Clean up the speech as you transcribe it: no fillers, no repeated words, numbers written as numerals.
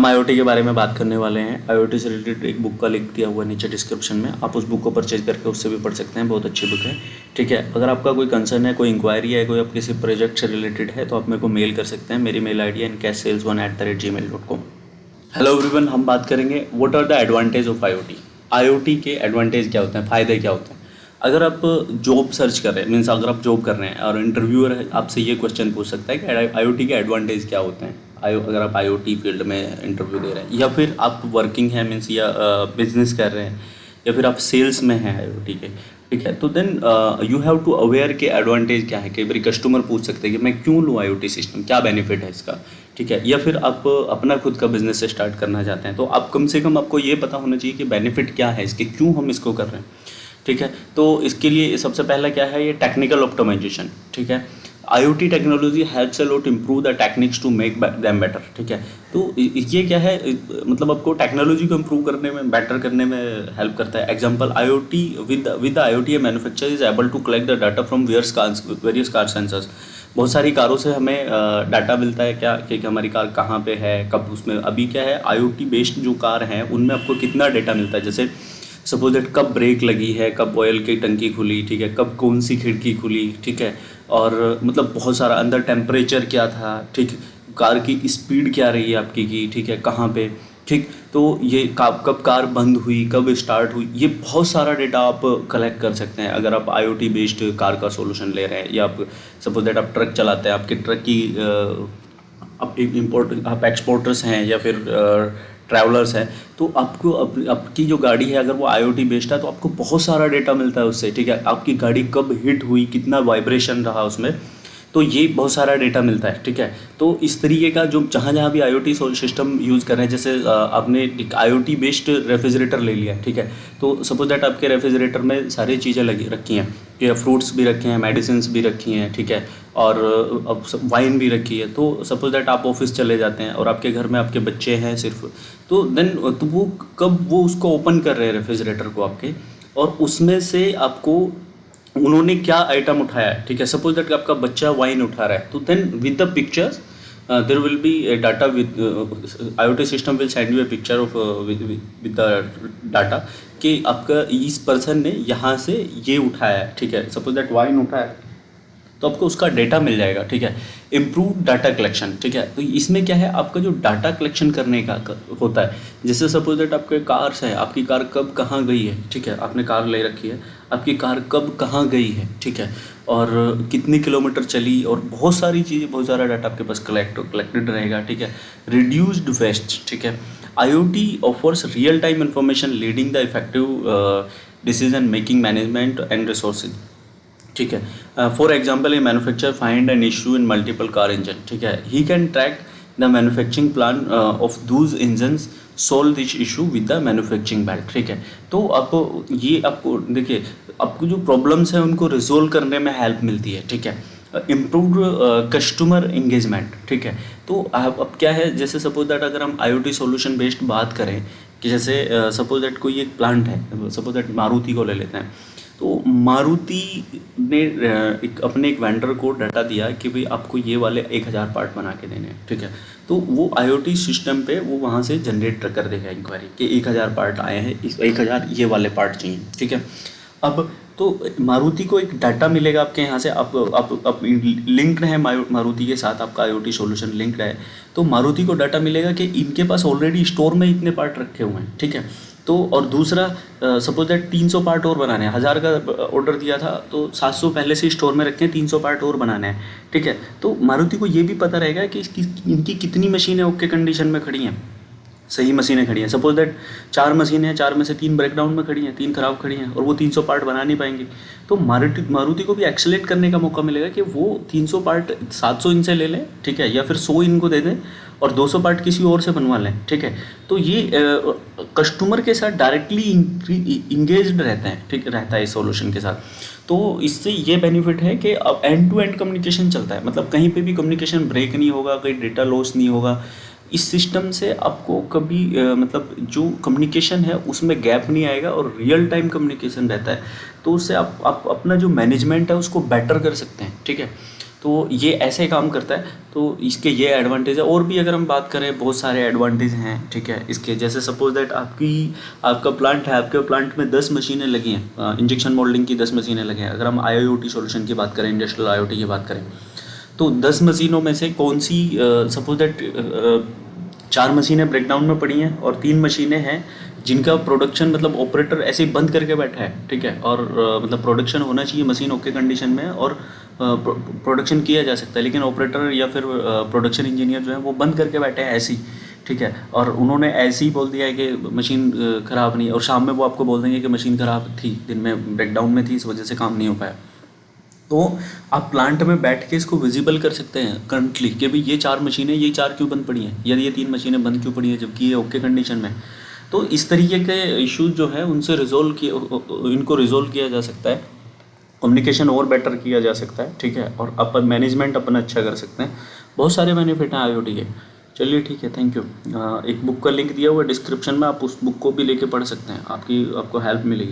हम आईओटी के बारे में बात करने वाले हैं। आईओटी से रिलेटेड एक बुक का लिंक दिया हुआ है नीचे डिस्क्रिप्शन में, आप उस बुक को परचेज करके उससे भी पढ़ सकते हैं, बहुत अच्छी बुक है। ठीक है, अगर आपका कोई कंसर्न है, कोई इंक्वायरी है, कोई आप किसी प्रोजेक्ट से रिलेटेड है तो आप मेरे को मेल कर सकते हैं। मेरी मेल आई डी है incashsales1@gmail.com। हेलो एवरीवन, हम बात करेंगे what are the advantage of IoT. IoT के एडवांटेज क्या होते हैं, फ़ायदे क्या होते हैं। अगर आप जॉब सर्च कर रहे हैं, मीन्स अगर आप जॉब कर रहे हैं और इंटरव्यूअर आपसे ये क्वेश्चन पूछ सकता है कि आईओटी के एडवांटेज क्या होते हैं, अगर आप आईओटी फील्ड में इंटरव्यू दे रहे हैं, या फिर आप वर्किंग है मीन्स या बिजनेस कर रहे हैं, या फिर आप सेल्स में हैं आईओटी के। ठीक है, तो then you have to aware के एडवांटेज क्या है। कई बार कस्टमर पूछ सकते हैं कि मैं क्यों लूँ आईओटी सिस्टम, क्या बेनिफिट है इसका। ठीक है, या फिर आप अपना खुद का बिजनेस से स्टार्ट करना चाहते हैं तो आप कम से कम आपको ये पता होना चाहिए कि बेनिफिट क्या है इसके, क्यों हम इसको कर रहे हैं। ठीक है, तो इसके लिए सबसे पहला क्या है, ये टेक्निकल ऑप्टिमाइजेशन। ठीक है, IoT technology helps a lot improve the techniques to make them better. ठीक है, तो ये क्या है, मतलब आपको टेक्नोलॉजी को इम्प्रूव करने में, बेटर करने में हेल्प करता है। Example, IoT with IoT manufacturer is able to collect the data from various car sensors. बहुत सारी कारों से हमें डाटा मिलता है क्या कि हमारी कार कहाँ पे है, कब उसमें। अभी क्या है, IoT बेस्ड जो कार हैं उनमें आपको कितना डाटा मिलता है, जैसे सपोज दैट कब ब्रेक लगी है, कब ऑयल की टंकी खुली, ठीक है, कब कौन सी खिड़की खुली, ठीक है, और मतलब बहुत सारा अंदर टेम्परेचर क्या था, ठीक, कार की स्पीड क्या रही है आपकी की, ठीक है, कहाँ पे, ठीक। तो ये कब कार बंद हुई, कब स्टार्ट हुई, ये बहुत सारा डेटा आप कलेक्ट कर सकते हैं अगर आप IoT बेस्ड कार का सोल्यूशन ले रहे हैं। या आप सपोज दैट आप ट्रक चलाते हैं, आपके ट्रक की आप एक्सपोर्टर्स हैं या फिर ट्रैवलर्स हैं, तो आपको आपकी जो गाड़ी है अगर वो IoT बेस्ड है तो आपको बहुत सारा डेटा मिलता है उससे। ठीक है, आपकी गाड़ी कब हिट हुई, कितना वाइब्रेशन रहा उसमें, तो ये बहुत सारा डेटा मिलता है। ठीक है, तो इस तरीके का जो जहाँ जहाँ भी IoT सिस्टम यूज़ कर रहे हैं, जैसे आपने IoT बेस्ड रेफ्रिजरेटर ले लिया, ठीक है, तो सपोज दैट आपके रेफ्रिजरेटर में सारी चीज़ें लगी रखी हैं, कि फ्रूट्स भी रखे हैं, मेडिसिन भी रखी हैं, ठीक है, और अब वाइन भी रखी है। तो सपोज दैट आप ऑफिस चले जाते हैं और आपके घर में आपके बच्चे हैं सिर्फ, तो देन तो वो कब वो उसको ओपन कर रहे हैं रेफ्रिजरेटर को आपके, और उसमें से आपको उन्होंने क्या आइटम उठाया है। ठीक है, सपोज दैट आपका बच्चा वाइन उठा रहा है, तो then with the pictures there will be data with IoT system will send you a picture of with the data कि आपका इस पर्सन ने यहाँ से ये उठाया है। ठीक है, सपोज दैट वाइन उठाया है तो आपको उसका डेटा मिल जाएगा। ठीक है, इम्प्रूव डाटा कलेक्शन। ठीक है, तो इसमें क्या है, आपका जो डाटा कलेक्शन करने का होता है, जैसे सपोज दैट आपके कार्स है, आपकी कार कब कहाँ गई है, ठीक है, आपने कार ले रखी है, आपकी कार कब कहाँ गई है, ठीक है, और कितनी किलोमीटर चली, और बहुत सारी चीज़ें, बहुत सारा डाटा आपके पास कलेक्टेड रहेगा। ठीक है, रिड्यूस्ड वेस्ट। ठीक है, IoT offers real time information leading the effective decision making management and resources. ठीक है, for example A manufacturer find an issue in multiple car engine, ठीक है, he can track the manufacturing plan of Dooj engines, solve this issue with the manufacturing belt. ठीक है, तो आप ये आपको देखिए, आपको जो प्रॉब्लम्स हैं उनको रिजोल्व करने में हेल्प मिलती है। ठीक है, इम्प्रूव्ड कस्टमर इंगेजमेंट। ठीक है, तो अब क्या है, जैसे सपोज दैट अगर हम IoT सॉल्यूशन बेस्ड बात करें कि जैसे सपोज दैट कोई एक प्लांट है, सपोज दैट मारुति को ले लेते हैं, तो मारुति ने अपने एक वेंडर को डाटा दिया कि भाई आपको ये वाले 1000 पार्ट बना के देने हैं। ठीक है, तो वो IoT सिस्टम पे वो वहाँ से जनरेट कर देगा इंक्वायरी कि 1000 पार्ट आए हैं, इस 1000 ये वाले पार्ट चाहिए। ठीक है, अब तो मारुति को एक डाटा मिलेगा आपके यहाँ से, आप लिंक्ड है मारुति के साथ, आपका IoT सॉल्यूशन लिंक्ड है, तो मारुति को डाटा मिलेगा कि इनके पास ऑलरेडी स्टोर में इतने पार्ट रखे हुए हैं। ठीक है, तो और दूसरा सपोज दैट 300 पार्ट और बनाने हैं, 1000 का ऑर्डर दिया था तो 700 पहले से स्टोर में रखे हैं, 300 पार्ट और बनाने हैं। ठीक है, तो मारुति को ये भी पता रहेगा कि इनकी कितनी मशीनें ओके कंडीशन में खड़ी हैं, सही मशीनें खड़ी हैं। सपोज दैट 4 मशीनें हैं, 4 में से 3 ब्रेकडाउन में खड़ी हैं, 3 खराब खड़ी हैं, और वो 300 पार्ट बना नहीं पाएंगे, तो मारुति को भी एक्सेलेरेट करने का मौका मिलेगा कि वो 300 पार्ट 700 इनसे ले लें, ठीक है, या फिर 100 इनको दे दें और 200 पार्ट किसी और से बनवा लें। ठीक है, तो ये कस्टमर के साथ डायरेक्टली इंगेज्ड रहते हैं, ठीक रहता है इस सॉल्यूशन के साथ। तो इससे ये बेनिफिट है कि अब एंड टू एंड कम्युनिकेशन चलता है, मतलब कहीं पे भी कम्युनिकेशन ब्रेक नहीं होगा, कहीं डेटा लॉस नहीं होगा। इस सिस्टम से आपको कभी मतलब जो कम्युनिकेशन है उसमें गैप नहीं आएगा और रियल टाइम कम्युनिकेशन रहता है, तो उससे आप अपना जो मैनेजमेंट है उसको बेटर कर सकते हैं। ठीक है, तो ये ऐसे काम करता है। तो इसके ये एडवांटेज है, और भी अगर हम बात करें बहुत सारे एडवांटेज हैं, ठीक है इसके। जैसे सपोज दैट आपका प्लांट है, आपके प्लांट में 10 मशीनें लगी हैं, इंजेक्शन मोल्डिंग की 10 मशीनें लगी हैं। अगर हम IoT सॉल्यूशन की बात करें, इंडस्ट्रियल IoT की बात करें, तो 10 मशीनों में से कौन सी, सपोज दैट 4 मशीनें ब्रेकडाउन में पड़ी हैं और 3 मशीनें हैं जिनका प्रोडक्शन मतलब ऑपरेटर ऐसे ही बंद करके बैठा है, ठीक है। और मतलब प्रोडक्शन होना चाहिए, मशीन ओके कंडीशन में, और प्रोडक्शन किया जा सकता है, लेकिन ऑपरेटर या फिर प्रोडक्शन इंजीनियर जो है वो बंद करके बैठे हैं ऐसे ही, ठीक है। और उन्होंने ऐसे ही बोल दिया है कि मशीन ख़राब नहीं, और शाम में वो आपको बोल देंगे कि मशीन ख़राब थी, दिन में ब्रेकडाउन में थी, इस वजह से काम नहीं हो पाया। तो आप प्लांट में बैठ के इसको विजिबल कर सकते हैं करंटली कि भाई ये 4 मशीनें, ये 4 क्यों बंद पड़ी हैं, या ये 3 मशीनें बंद क्यों पड़ी हैं जबकि ये ओके कंडीशन में। तो इस तरीके के इश्यूज जो है उनसे इनको रिजोल्व किया जा सकता है, कम्युनिकेशन और बेटर किया जा सकता है, ठीक है। और अपन मैनेजमेंट अपना अच्छा कर सकते हैं। बहुत सारे बेनिफिट हैं IoT के। चलिए ठीक है, थैंक यू। एक बुक का लिंक दिया हुआ है डिस्क्रिप्शन में, आप उस बुक को भी लेके पढ़ सकते हैं, आपको हेल्प मिलेगी।